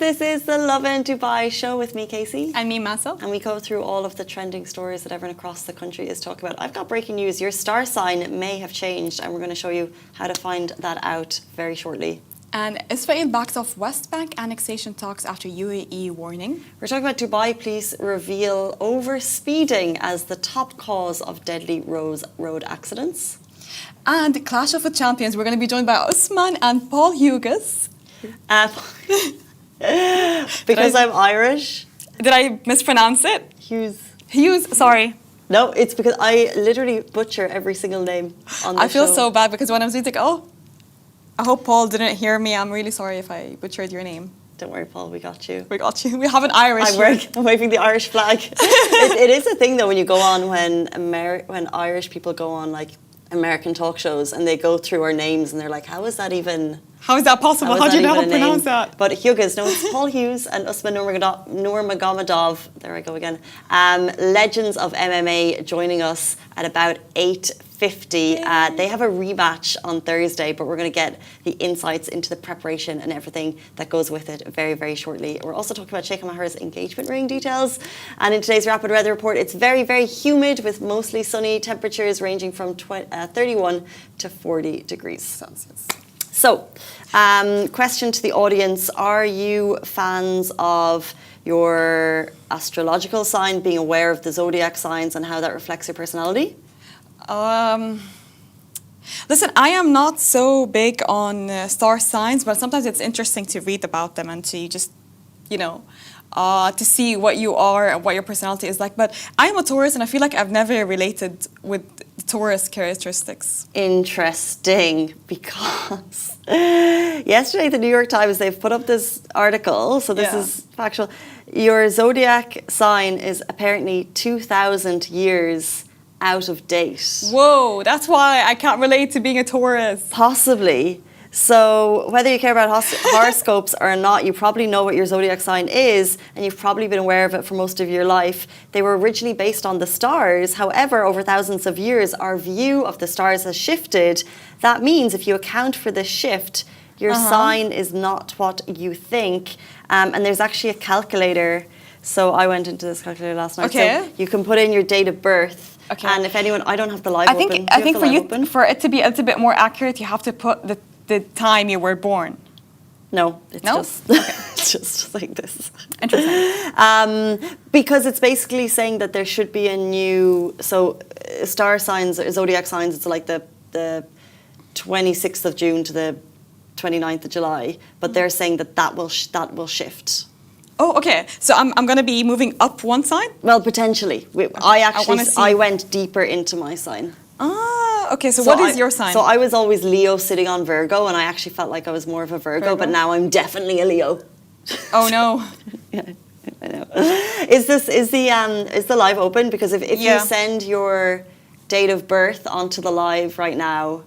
This is the Lovin Dubai show with me, Casey. And me, Maso. And we go through all of the trending stories that everyone across the country is talking about. I've got breaking news. Your star sign may have changed, and we're going to show you how to find that out very shortly. And Israel backs off West Bank annexation talks after UAE warning. We're talking about Dubai police reveal over-speeding as the top cause of deadly road accidents. And Clash of the Champions, we're going to be joined by Usman and Paul Hughes. Because I'm Irish. Did I mispronounce it? Hughes. Hughes, sorry. No, it's because I literally butcher every single name on the show. I feel so bad because when I was like, oh, I hope Paul didn't hear me. I'm really sorry if I butchered your name. Don't worry, Paul, we got you. We got you. We have an Irish. I'm waving the Irish flag. It is a thing though when you go on when Irish people go on like American talk shows and they go through our names and they're like, how is that possible? How do you know how to pronounce that? But Hughes, no, it's Paul Hughes and Usman Nurmagomedov. There I go again. Legends of MMA joining us at about 8:50. They have a rematch on Thursday, but we're going to get the insights into the preparation and everything that goes with it very, very shortly. We're also talking about sheikha Mahra's engagement ring details. And in today's rapid weather report, it's very, very humid with mostly sunny temperatures ranging from 31 to 40 degrees Celsius. So, question to the audience, are you fans of your astrological sign, being aware of the zodiac signs and how that reflects your personality? Listen, I am not so big on star signs, but sometimes it's interesting to read about them and to just, to see what you are and what your personality is like. But I'm a Taurus and I feel like I've never related with Taurus characteristics. Interesting, because yesterday the New York Times, they've put up this article, so this is factual. Your zodiac sign is apparently 2,000 years out of date. Whoa, that's why I can't relate to being a Taurus. Possibly. So whether you care about horoscopes or not, you probably know what your zodiac sign is, and you've probably been aware of it for most of your life. They were originally based on the stars. However, over thousands of years, our view of the stars has shifted. That means if you account for this shift, your sign is not what you think. And there's actually a calculator. So I went into this calculator last night. Okay. So you can put in your date of birth. Okay. And if anyone, I don't have the live open. I think for it to be a little bit more accurate, you have to put the time you were born. No, it's just it's just like this. Interesting. Because it's basically saying that there should be a new star signs, zodiac signs. It's like the 26th of June to the 29th of July, but they're saying that will shift. Oh, okay. So I'm going to be moving up one sign? Well, potentially. I went deeper into my sign. Ah, okay. So what is your sign? So I was always Leo sitting on Virgo, and I actually felt like I was more of a Virgo. But now I'm definitely a Leo. Oh no. Yeah, I know. Is the live open? Because if you send your date of birth onto the live right now,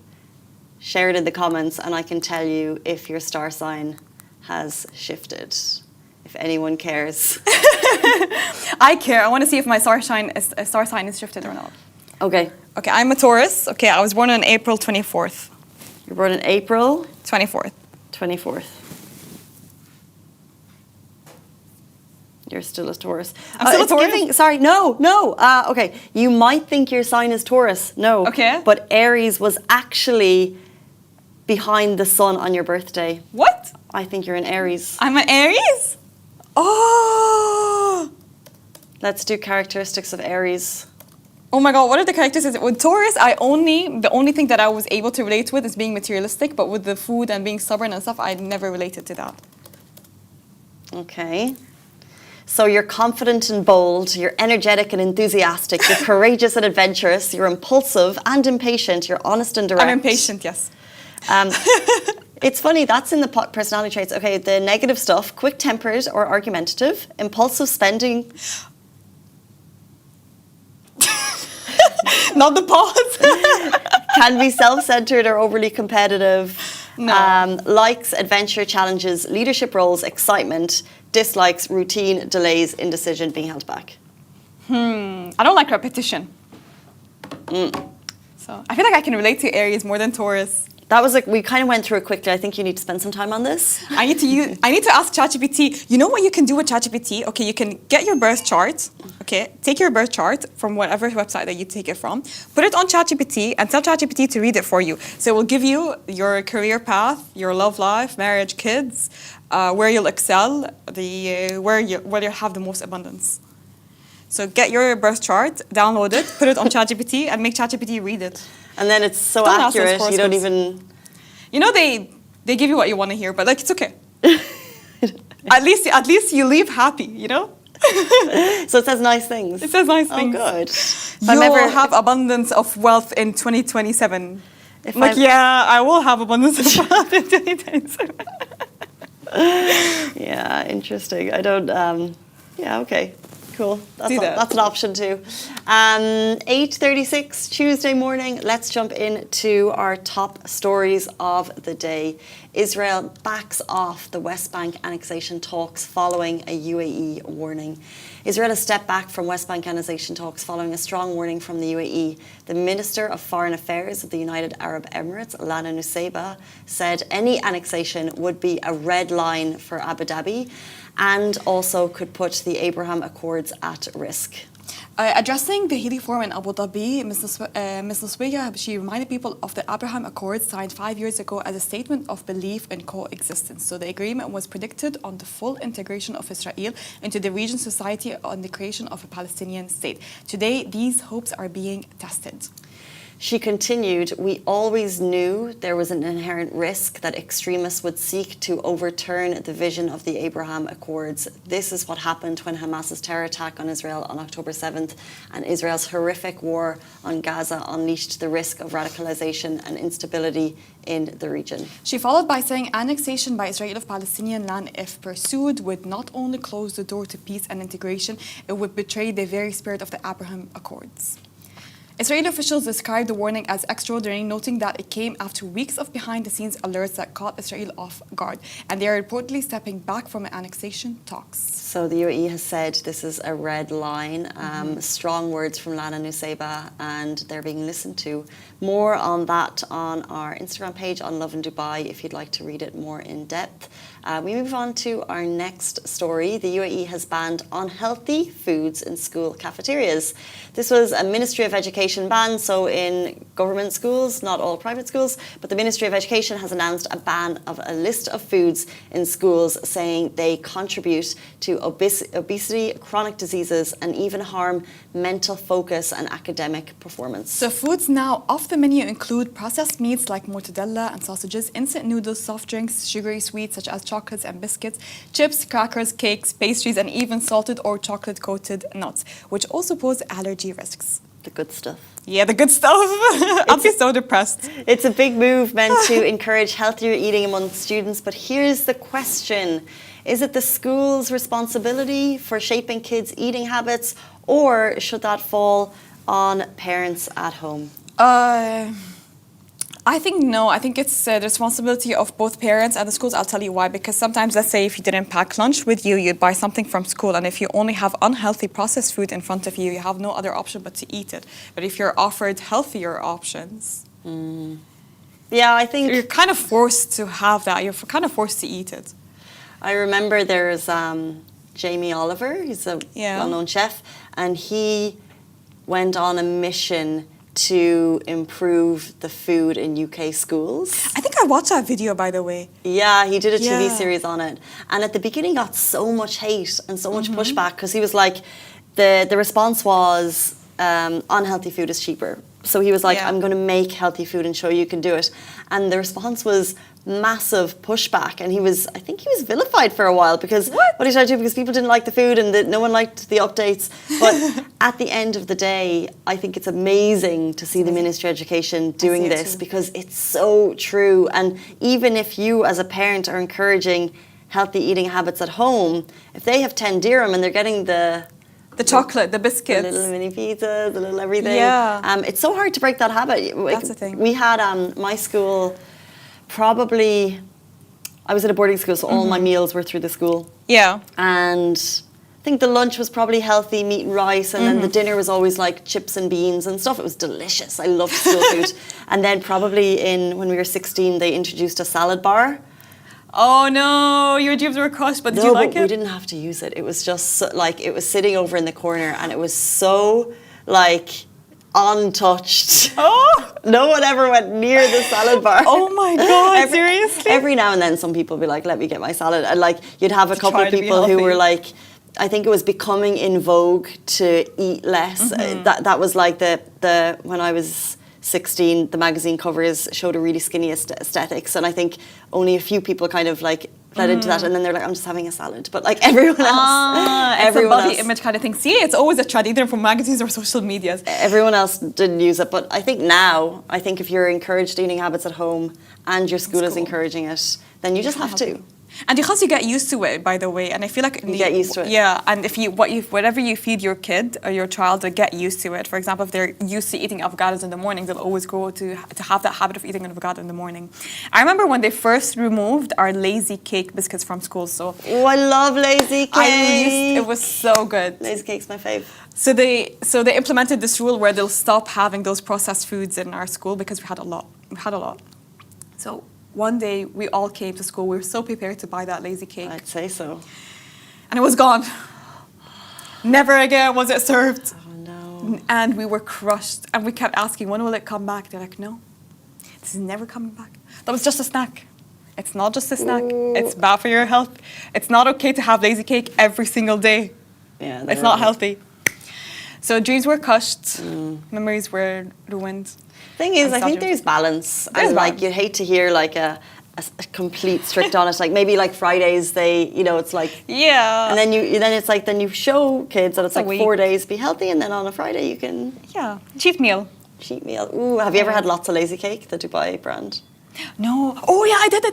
share it in the comments, and I can tell you if your star sign has shifted. If anyone cares. I care. I want to see if my star sign is shifted or not. Okay. Okay, I'm a Taurus. Okay, I was born on April 24th. You're born in April? 24th. 24th. You're still a Taurus. I'm still a Taurus? Okay, you might think your sign is Taurus. No. Okay. But Aries was actually behind the sun on your birthday. What? I think you're an Aries. I'm an Aries? Oh! Let's do characteristics of Aries. Oh my God, what are the characteristics? With Taurus, the only thing that I was able to relate with is being materialistic, but with the food and being stubborn and stuff, I never related to that. Okay. So you're confident and bold, you're energetic and enthusiastic, you're courageous and adventurous, you're impulsive and impatient, you're honest and direct. I'm impatient, yes. It's funny, that's in the personality traits. Okay, the negative stuff, quick-tempered or argumentative, impulsive spending. Not the pause. Can be self-centered or overly competitive. No. Likes adventure, challenges, leadership roles, excitement. Dislikes routine, delays, indecision, being held back. I don't like repetition. So I feel like I can relate to Aries more than Taurus. that was like, we kind of went through it quickly. I think you need to spend some time on this. I need to ask ChatGPT. You know what you can do with ChatGPT? Okay, you can get your birth chart. Okay, take your birth chart from whatever website that you take it from, put it on ChatGPT, and tell ChatGPT to read it for you. So it will give you your career path, your love life, marriage, kids, where you'll excel, where you have the most abundance. So get your birth chart, download it, put it on ChatGPT, and make ChatGPT read it. And then it's so Don't ask those accurate, you don't horoscopes. even... You know, they give you what you want to hear, but like, it's okay. at least you leave happy, you know? So it says nice things. It says nice things. Oh, good. You will have abundance of wealth in 2027. I will have abundance of wealth in 2027. Yeah, interesting. I don't... yeah, okay. Cool. That's an option too. 8:36 Tuesday morning. Let's jump into our top stories of the day. Israel backs off the West Bank annexation talks following a UAE warning. Israel has stepped back from West Bank annexation talks following a strong warning from the UAE. The Minister of Foreign Affairs of the United Arab Emirates, Lana Nusseibeh, said any annexation would be a red line for Abu Dhabi and also could put the Abraham Accords at risk. Addressing the Heli Forum in Abu Dhabi, Ms. Nusseibeh, she reminded people of the Abraham Accords signed 5 years ago as a statement of belief in coexistence. So the agreement was predicted on the full integration of Israel into the region's society on the creation of a Palestinian state. Today, these hopes are being tested. She continued, we always knew there was an inherent risk that extremists would seek to overturn the vision of the Abraham Accords. This is what happened when Hamas's terror attack on Israel on October 7th and Israel's horrific war on Gaza unleashed the risk of radicalization and instability in the region. She followed by saying annexation by Israel of Palestinian land, if pursued, would not only close the door to peace and integration, it would betray the very spirit of the Abraham Accords. Israeli officials described the warning as extraordinary, noting that it came after weeks of behind-the-scenes alerts that caught Israel off guard, and they are reportedly stepping back from annexation talks. So the UAE has said this is a red line. Strong words from Lana Nusseibeh, and they're being listened to. More on that on our Instagram page on Lovin Dubai if you'd like to read it more in depth. We move on to our next story. The UAE has banned unhealthy foods in school cafeterias. This was a Ministry of Education ban, so in government schools, not all private schools, but the Ministry of Education has announced a ban of a list of foods in schools, saying they contribute to obesity, chronic diseases, and even harm mental focus and academic performance. So foods now off the menu include processed meats like mortadella and sausages, instant noodles, soft drinks, sugary sweets such as chocolates and biscuits, chips, crackers, cakes, pastries, and even salted or chocolate-coated nuts, which also pose allergy risks. The good stuff. Yeah, the good stuff. I'll be so depressed. It's a big move meant to encourage healthier eating among students, but here's the question. Is it the school's responsibility for shaping kids' eating habits, or should that fall on parents at home? I think no. I think it's the responsibility of both parents and the schools. I'll tell you why. Because sometimes, let's say, if you didn't pack lunch with you, you'd buy something from school. And if you only have unhealthy processed food in front of you, you have no other option but to eat it. But if you're offered healthier options, yeah, I think you're kind of forced to have that. You're kind of forced to eat it. I remember there's Jamie Oliver. He's a well-known chef, and he went on a mission to improve the food in UK schools. I think I watched that video, by the way. Yeah, he did a TV series on it. And at the beginning got so much hate and so much pushback because he was like, the response was, unhealthy food is cheaper. So he was like, I'm going to make healthy food and show you can do it. And the response was massive pushback. And I think he was vilified for a while because what he tried to do, because people didn't like the food and no one liked the updates. But at the end of the day, I think it's amazing to see the Ministry of Education doing this because it's so true. And even if you as a parent are encouraging healthy eating habits at home, if they have 10 dirham and they're getting the chocolate, the biscuits, the little mini pizzas, the little everything. Yeah. It's so hard to break that habit. That's the thing. We had my school, I was at a boarding school, so all my meals were through the school. Yeah. And I think the lunch was probably healthy, meat and rice, and then the dinner was always like chips and beans and stuff. It was delicious. I loved school food. And then probably when we were 16, they introduced a salad bar. Oh no, your dreams were crushed, but did you like it? We didn't have to use it. It was just like, it was sitting over in the corner, and it was so like untouched. Oh! No one ever went near the salad bar. Oh my God, seriously? Every now and then some people would be like, let me get my salad. And like, you'd have a couple of try to be people who were healthy. like, I think it was becoming in vogue to eat less. That was like the when I was 16, the magazine covers showed a really skinny aesthetics, and I think only a few people kind of like fed into that, and then they're like, I'm just having a salad. But like everyone else, It's a body image kind of thing. See, it's always a trend, either from magazines or social medias. everyone else didn't use it. But I think now, I think if you're encouraged eating habits at home and your school is encouraging it, then you just have to. And because you get used to it, by the way, and I feel like You get used to it. Yeah, and if whatever you feed your kid or your child, they get used to it. For example, if they're used to eating avocados in the morning, they'll always grow to have that habit of eating an avocado in the morning. I remember when they first removed our lazy cake biscuits from school. So Oh, I love lazy cake. it was so good. Lazy cake's my fave. So they implemented this rule where they'll stop having those processed foods in our school because we had a lot. So one day we all came to school. We were so prepared to buy that lazy cake, I'd say so. and it was gone. Never again was it served. Oh no. And we were crushed. And we kept asking, when will it come back? They're like, no, this is never coming back. That was just a snack. It's not just a snack. It's bad for your health. It's not okay to have lazy cake every single day. Yeah, It's not healthy. So dreams were crushed. Memories were ruined. Thing is, And I think nostalgia. there's balance. There's And like, balance. you'd hate to hear like a complete strict on it. Like maybe like Fridays, it's like, Yeah. and then you show kids that it's a like week. 4 days be healthy, and then on a Friday you can Yeah. Cheat meal. cheat meal. Ooh, have you ever had lots of lazy cake, the Dubai brand? No. Oh yeah, I did.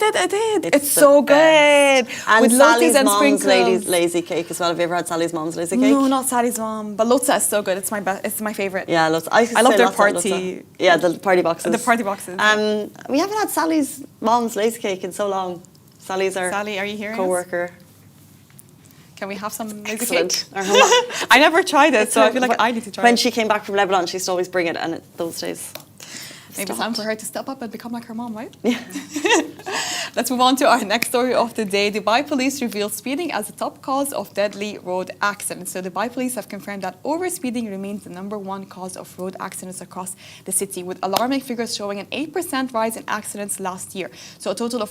It's the so best. good. And With Sally's lotus and mom's sprinkles. lazy cake as well. Have you ever had Sally's mom's lazy cake? No, not Sally's mom, but Lotsa is so good. It's my best. It's my favorite. Yeah, lots. I love their lots of party. Lotsa. Yeah, the party boxes. The party boxes. We haven't had Sally's mom's lazy cake in so long. Sally's our Sally, are you hearing us? co-worker. Can we have some lazy Excellent. cake? Or her mom. I never tried it, so I feel like I need to try When it. she came back from Lebanon, she used to always bring it, and those days. Maybe it's stopped. time for her to step up and become like her mom, right? Yeah. Let's move on to our next story of the day. Dubai police reveal speeding as the top cause of deadly road accidents. So Dubai police have confirmed that overspeeding remains the #1 cause of road accidents across the city, with alarming figures showing an 8% rise in accidents last year. So a total of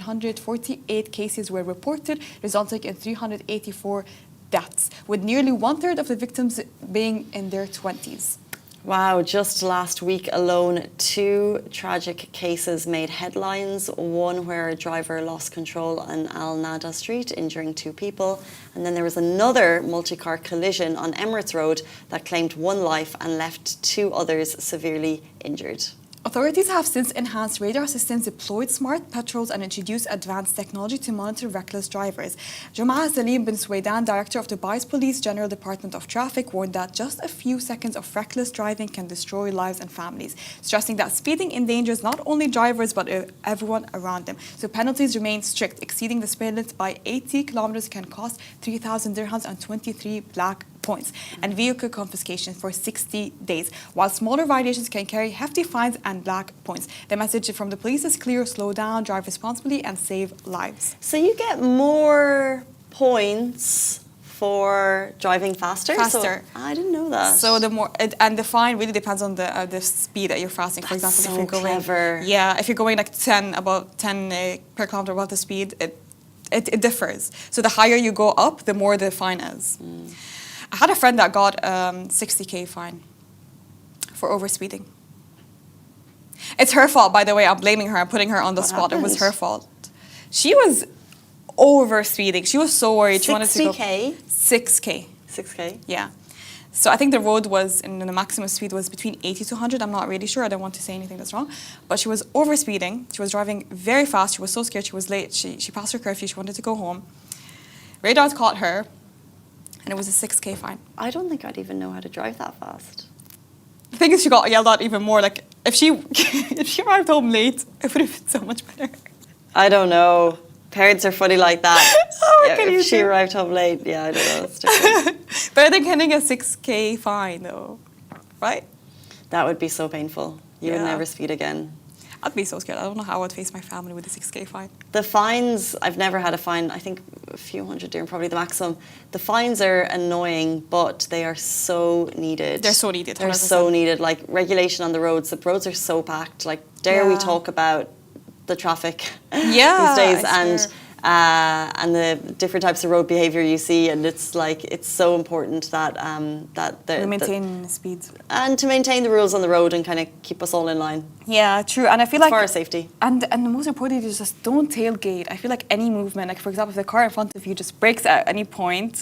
4,748 cases were reported, resulting in 384 deaths, with nearly 1/3 of the victims being in their 20s. Wow, just last week alone, 2 tragic cases made headlines. One where a driver lost control on Al Nada Street, injuring 2 people. And then there was another multi-car collision on Emirates Road that claimed 1 life and left 2 others severely injured. Authorities have since enhanced radar systems, deployed smart patrols, and introduced advanced technology to monitor reckless drivers. Jama'a Salim bin Swaydan, director of Dubai's Police General Department of Traffic, warned that just a few seconds of reckless driving can destroy lives and families, stressing that speeding endangers not only drivers but everyone around them. So penalties remain strict. Exceeding the speed limit by 80 kilometers can cost 3,000 dirhams and 23 black points, and vehicle confiscation for 60 days, while smaller violations can carry hefty fines and black points. The message from the police is clear: slow down, drive responsibly, and save lives. So you get more points for driving faster? Faster. So, I didn't know that. So the more and the fine really depends on the speed that you're crossing. For That's example, so if you're going, clever. yeah, if you're going like 10 per kilometer above the speed, it differs. So the higher you go up, the more the fine is. I had a friend that got 60K fine for overspeeding. It's her fault, by the way. I'm blaming her. I'm putting her on the What spot. It was happened? her fault. She was overspeeding. She was so worried. She wanted to go 60K? 6K. 6K? Yeah. So I think the road was, and the maximum speed was between 80 to 100. I'm not really sure. I don't want to say anything that's wrong. But she was overspeeding. She was driving very fast. She was so scared. She was late. She passed her curfew. She wanted to go home. Radars caught her, and it was a 6K fine. I don't think I'd even know how to drive that fast. The thing is, she got yelled at even more. Like, if she if she arrived home late, it would have been so much better. I don't know. Parents are funny like that. Oh, Yeah, can you if she see? arrived home late, yeah, I don't know. It's different. Better than getting a 6K fine, though, right? That would be so painful. You would Yeah. never speed again. I'd be so scared. I don't know how I would face my family with a 6K fine. The fines, I've never had a fine. I think a few hundred dirham, probably the maximum. The fines are annoying, but they are so needed. They're so needed, They're 100%. so needed. Like regulation on the roads. The roads are so packed. Like dare we Yeah. talk about the traffic Yeah, these days I swear. and the different types of road behavior you see, and it's like it's so important that We maintain speeds. and to maintain the rules on the road and kind of keep us all in line Yeah, true. And I feel for like our safety. And the most important is just don't tailgate. I feel like any movement, like for example, if the car in front of you just brakes at any point,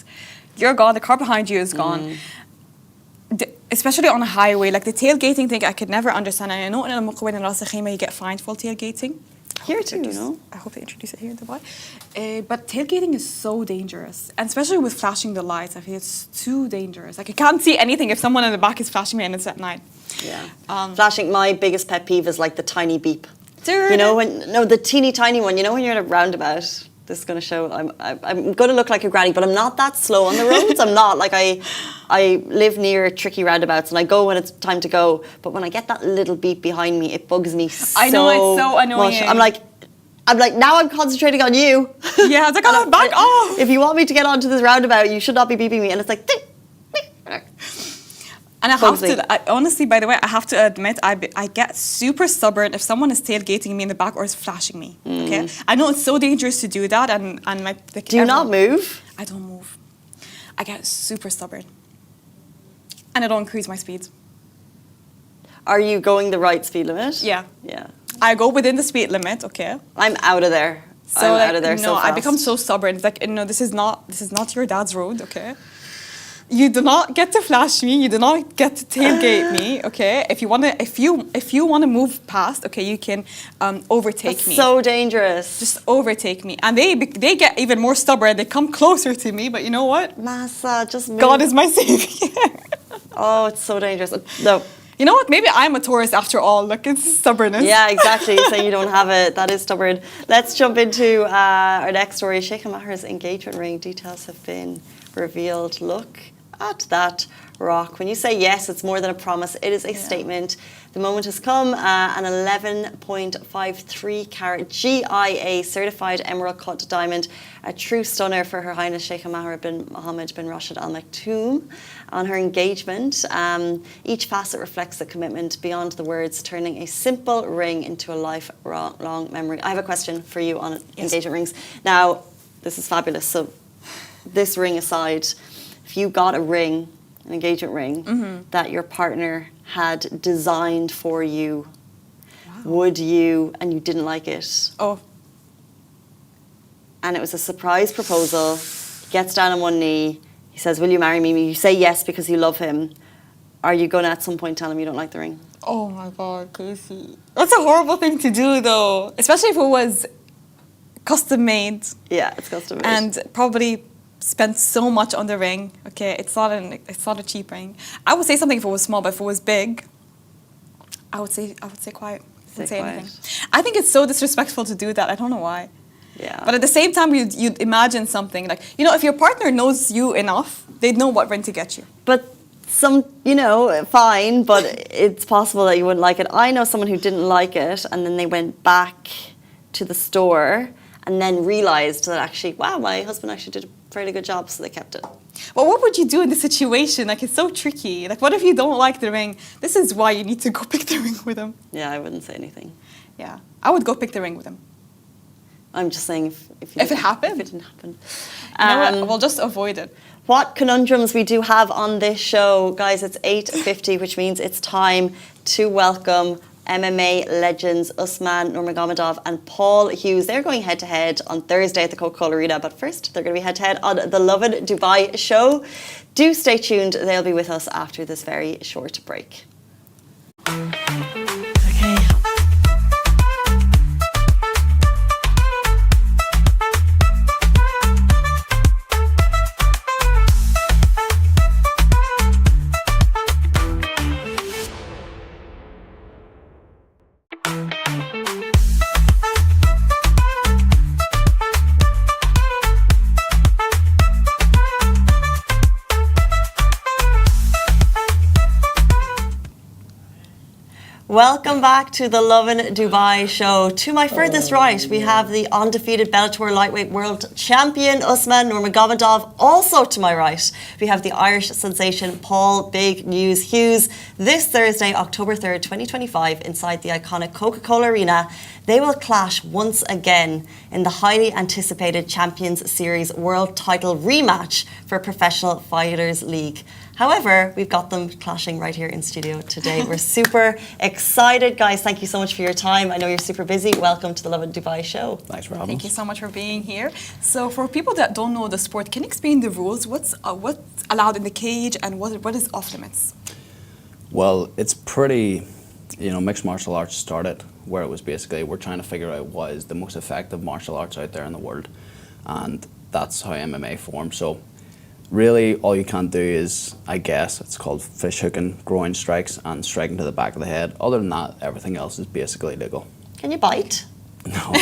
you're gone. The car behind you is gone. Especially on a highway, like the tailgating thing, I could never understand. And I know in Al-Muqawwin and Ras Al-Khaimah you get fined for tailgating. Here too, you know. I hope they introduce it here in Dubai. But tailgating is so dangerous, and especially with flashing the lights. I feel it's too dangerous. Like I can't see anything if someone in the back is flashing me and it's at night. Yeah. Flashing. My biggest pet peeve is like the tiny beep. Dude. You know the teeny tiny one. You know when you're in a roundabout. This is going to show. I'm going to look like a granny, but I'm not that slow on the roads. I'm not like I live near tricky roundabouts and I go when it's time to go. But when I get that little beep behind me, it bugs me so I know, it's so annoying. much. I'm like now I'm concentrating on you. Yeah, it's like, oh, back off. If you want me to get onto this roundabout, you should not be beeping me. And it's like. And I have Bugs me. honestly, by the way, I have to admit, I get super stubborn if someone is tailgating me in the back or is flashing me. Okay, I know it's so dangerous to do that, and Do you not move? I don't move. I get super stubborn, and I don't increase my speed. Are you going the right speed limit? Yeah. Yeah. I go within the speed limit. Okay. I'm out of there. So I'm like, out of there no, so fast. I become so stubborn. It's like, no, this is not your dad's road. Okay. You do not get to flash me. You do not get to tailgate me. Okay. If you wanna move past, okay, you can overtake That's me. so dangerous. Just overtake me, and they get even more stubborn. They come closer to me. But you know what? Massa, just move. God is my savior. Oh, it's so dangerous. No. You know what? Maybe I'm a Taurus after all. Look, it's stubbornness. Yeah, exactly. Saying you don't have it, that is stubborn. Let's jump into our next story. sheikha Mahra's engagement ring details have been revealed. Look at that rock. When you say yes, it's more than a promise. It is a statement. The moment has come. An 11.53 carat GIA certified emerald cut diamond, a true stunner for Her Highness sheikha Mahra bin Mohammed bin Rashid Al Maktoum on her engagement. Each facet reflects the commitment beyond the words, turning a simple ring into a lifelong memory. I have a question for you on engagement rings. Now, this is fabulous. So, this ring aside, if you got a ring, an engagement ring, that your partner had designed for you, would you, and you didn't like it, Oh, and it was a surprise proposal, he gets down on one knee, he says, will you marry me? You say yes because you love him. Are you going to at some point tell him you don't like the ring? oh my God, Casey. That's a horrible thing to do, though. Especially if it was custom made Yeah, it's custom made. and probably spent so much on the ring. Okay, it's not a cheap ring. I would say something if it was small, but if it was big, I would say quiet. I wouldn't say quiet. anything. I think it's so disrespectful to do that. I don't know why. Yeah. But at the same time, you'd imagine something like, you know, if your partner knows you enough, they'd know what ring to get you. But fine, but it's possible that you wouldn't like it. I know someone who didn't like it, and then they went back to the store and then realised that actually, wow, my husband actually did a fairly good job, so they kept it. Well, what would you do in this situation? Like, it's so tricky. Like, what if you don't like the ring? This is why you need to go pick the ring with him. Yeah, I wouldn't say anything. Yeah, I would go pick the ring with him. I'm just saying if If it happened? If it didn't happen. You know what? We'll just avoid it. What conundrums we do have on this show. Guys, it's 8:50, which means it's time to welcome MMA legends Usman, Nurmagomedov and Paul Hughes. They're going head-to-head on Thursday at the Coca-Cola Arena, but first they're going to be head-to-head on the Lovin Dubai show. Do stay tuned. They'll be with us after this very short break. Okay. Welcome back to the Lovin Dubai show. To my furthest right, we have the undefeated Bellator lightweight world champion Usman Nurmagomedov. Also to my right, we have the Irish sensation Paul Big News Hughes. This Thursday, October 3rd, 2025, inside the iconic Coca-Cola Arena, they will clash once again in the highly anticipated Champions Series World Title rematch for Professional Fighters League. However, we've got them clashing right here in studio today. We're super excited, guys. Thank you so much for your time. I know you're super busy. Welcome to the Lovin Dubai show. Thanks for having us. Thank you so much for being here. So for people that don't know the sport, can you explain the rules? What's allowed in the cage and what is off limits? Well, it's pretty, mixed martial arts started where it was basically we're trying to figure out what is the most effective martial arts out there in the world. And that's how MMA formed. So really, all you can do is, I guess, it's called fish hooking, groin strikes, and striking to the back of the head. Other than that, everything else is basically legal. Can you bite? No.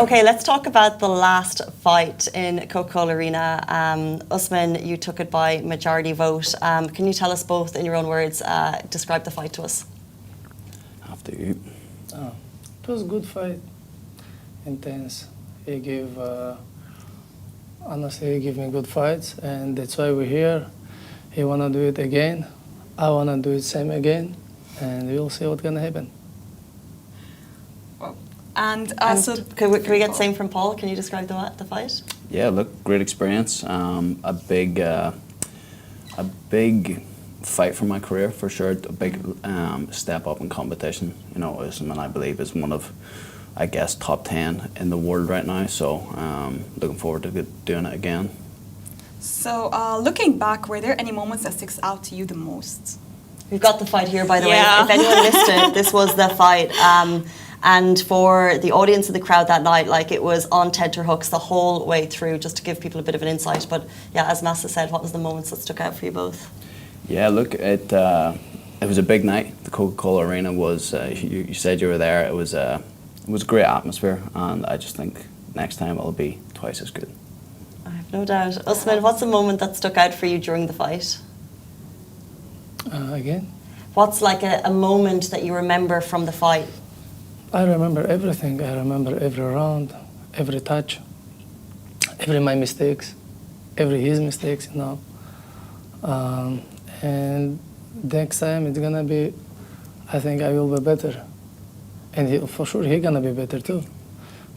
Okay, let's talk about the last fight in Coca-Cola Arena. Usman, you took it by majority vote. Can you tell us both, in your own words, describe the fight to us? After you. It was a good fight, intense. He gave, honestly, he gave me good fights, and that's why we're here. He wanna do it again. I wanna do it same again, and we'll see what's gonna happen. And so can we get the same from Paul? Can you describe the fight? Yeah, look, great experience. A big fight for my career, for sure. A big step up in competition. Usman, I believe, is one of, I guess, top 10 in the world right now. So looking forward to doing it again. So looking back, were there any moments that sticks out to you the most? We've got the fight here, by the way. Yeah. If anyone missed it, this was the fight. And for the audience in the crowd that night, it was on tenterhooks the whole way through, just to give people a bit of an insight. But yeah, as Massa said, what was the moments that stuck out for you both? Yeah, look, it was a big night. The Coca-Cola Arena was, you said you were there, it was a great atmosphere, and I just think next time it'll be twice as good. I have no doubt. Usman, what's a moment that stuck out for you during the fight? Again? What's a moment that you remember from the fight? I remember everything. I remember every round, every touch, every my mistakes, every his mistakes, And next time it's gonna be, I think I will be better. And for sure he's gonna be better too.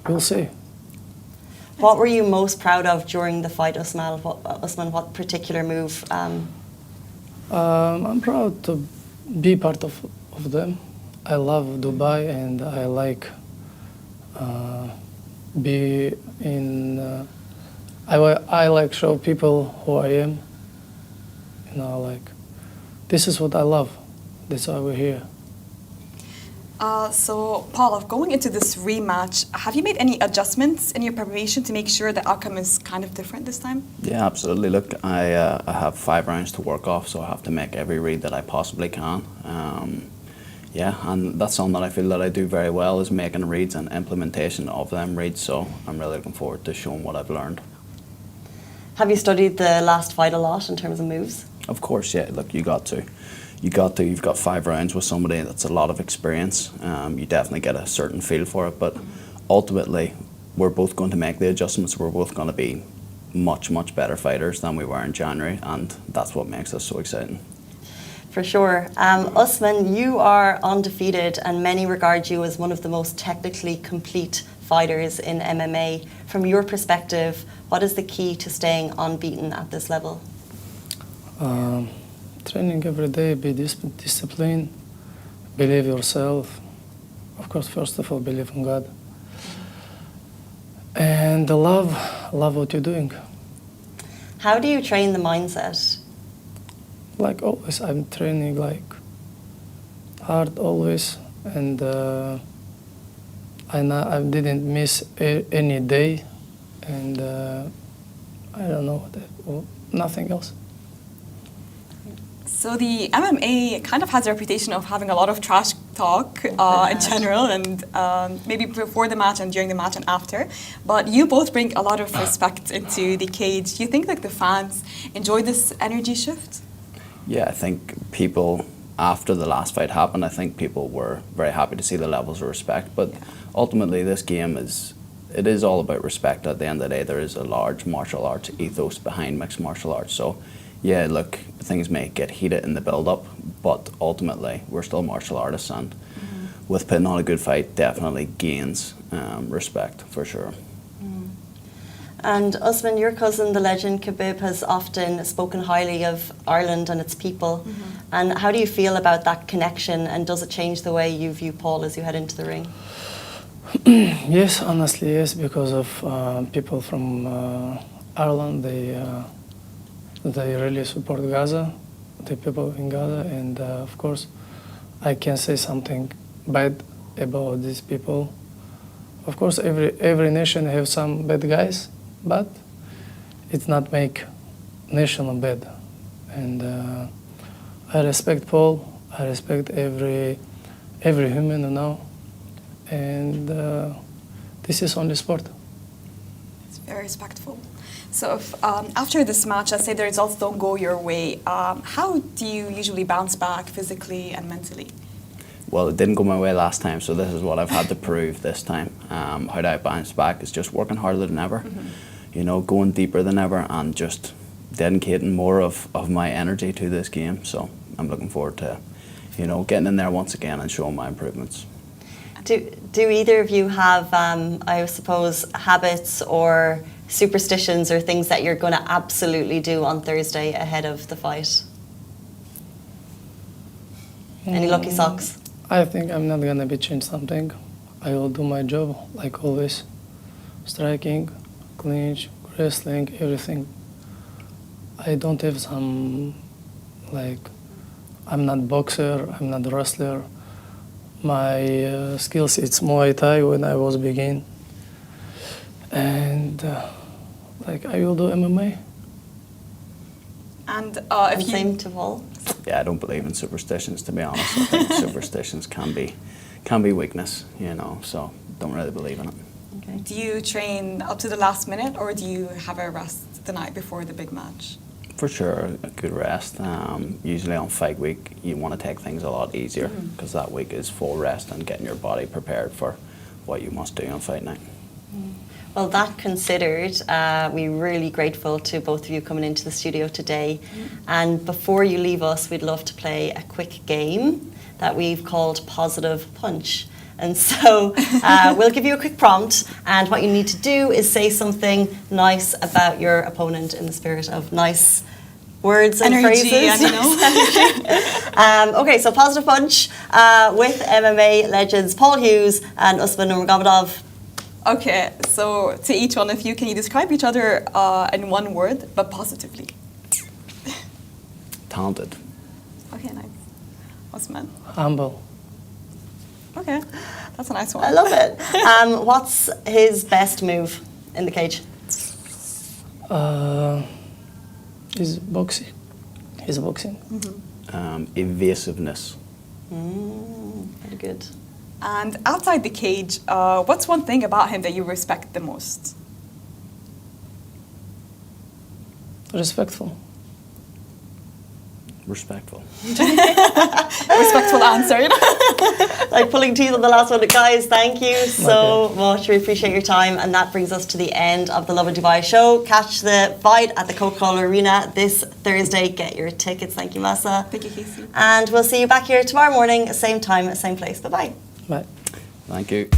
We'll see. What were you most proud of during the fight, Usman? What particular move? I'm proud to be part of them. I love Dubai, and I like be in. I like show people who I am. This is what I love. That's why we're here. So, Paul, going into this rematch, have you made any adjustments in your preparation to make sure the outcome is kind of different this time? Yeah, absolutely. Look, I have 5 rounds to work off, so I have to make every read that I possibly can. And that's something that I feel that I do very well, is making reads and implementation of them reads, so I'm really looking forward to showing what I've learned. Have you studied the last fight a lot in terms of moves? Of course, yeah. Look, you got to. You've got 5 rounds with somebody that's a lot of experience. You definitely get a certain feel for it, but ultimately, we're both going to make the adjustments. We're both going to be much, much better fighters than we were in January, and that's what makes us so exciting. For sure. Usman, you are undefeated, and many regard you as one of the most technically complete fighters in MMA. From your perspective, what is the key to staying unbeaten at this level? Training every day, be disciplined, believe yourself. Of course, first of all, believe in God. And love what you're doing. How do you train the mindset? Like always, I'm training hard always, and I didn't miss any day, and I don't know, nothing else. So the MMA kind of has a reputation of having a lot of trash talk in general, and maybe before the match and during the match and after. But you both bring a lot of respect into the cage. Do you think the fans enjoy this energy shift? Yeah, I think people, after the last fight happened, I think people were very happy to see the levels of respect. But ultimately, this game it is all about respect. At the end of the day, there is a large martial arts ethos behind mixed martial arts. So, yeah, look, things may get heated in the build-up, but ultimately, we're still martial artists, and with putting on a good fight, definitely gains respect, for sure. And Usman, your cousin, the legend Khabib, has often spoken highly of Ireland and its people. And how do you feel about that connection, and does it change the way you view Paul as you head into the ring? Yes, honestly, yes, because of people from Ireland, they really support Gaza, the people in Gaza, and of course, I can say something bad about these people. Of course, every nation have some bad guys, but it's not make nation bad. And I respect Paul. I respect every human, and this is only sport. It's very respectful. So if, after this match, let's say the results don't go your way, how do you usually bounce back physically and mentally? Well, it didn't go my way last time, so this is what I've had to prove this time. How do I bounce back is just working harder than ever, going deeper than ever, and just dedicating more of my energy to this game. So I'm looking forward to, getting in there once again and showing my improvements. Do either of you have, I suppose, habits or superstitions or things that you're going to absolutely do on Thursday ahead of the fight? Any lucky socks? I think I'm not gonna be change something. I will do my job like always. Striking, clinch, wrestling, everything. I don't have some, I'm not boxer, I'm not wrestler. My skills, it's Muay Thai when I was begin. And I will do MMA. And And same to Paul? Yeah, I don't believe in superstitions, to be honest. I think superstitions can be weakness, so don't really believe in it. Okay. do you train up to the last minute, or do you have a rest the night before the big match? For sure, a good rest. Usually on fight week, you want to take things a lot easier because that week is full rest and getting your body prepared for what you must do on fight night. Well, that considered, we're really grateful to both of you coming into the studio today. And before you leave us, we'd love to play a quick game that we've called Positive Punch. And so we'll give you a quick prompt, and what you need to do is say something nice about your opponent in the spirit of nice words and Energy, phrases. and Okay, so Positive Punch with MMA legends Paul Hughes and Usman Nurmagomedov. Okay, so to each one of you, can you describe each other in one word, but positively? Talented. Okay, nice. Osman. Humble. Okay, that's a nice one. I love it. What's his best move in the cage? He's boxing. He's boxing. Evasiveness. Very good. And outside the cage, what's one thing about him that you respect the most? Respectful. Respectful. Respectful answer. Like pulling teeth on the last one. Guys, thank you so much. We appreciate your time. And that brings us to the end of the Lovin Dubai show. Catch the fight at the Coca-Cola Arena this Thursday. Get your tickets. Thank you, Massa. Thank you, Casey. And we'll see you back here tomorrow morning, same time, same place. Bye-bye. Bye. Thank you.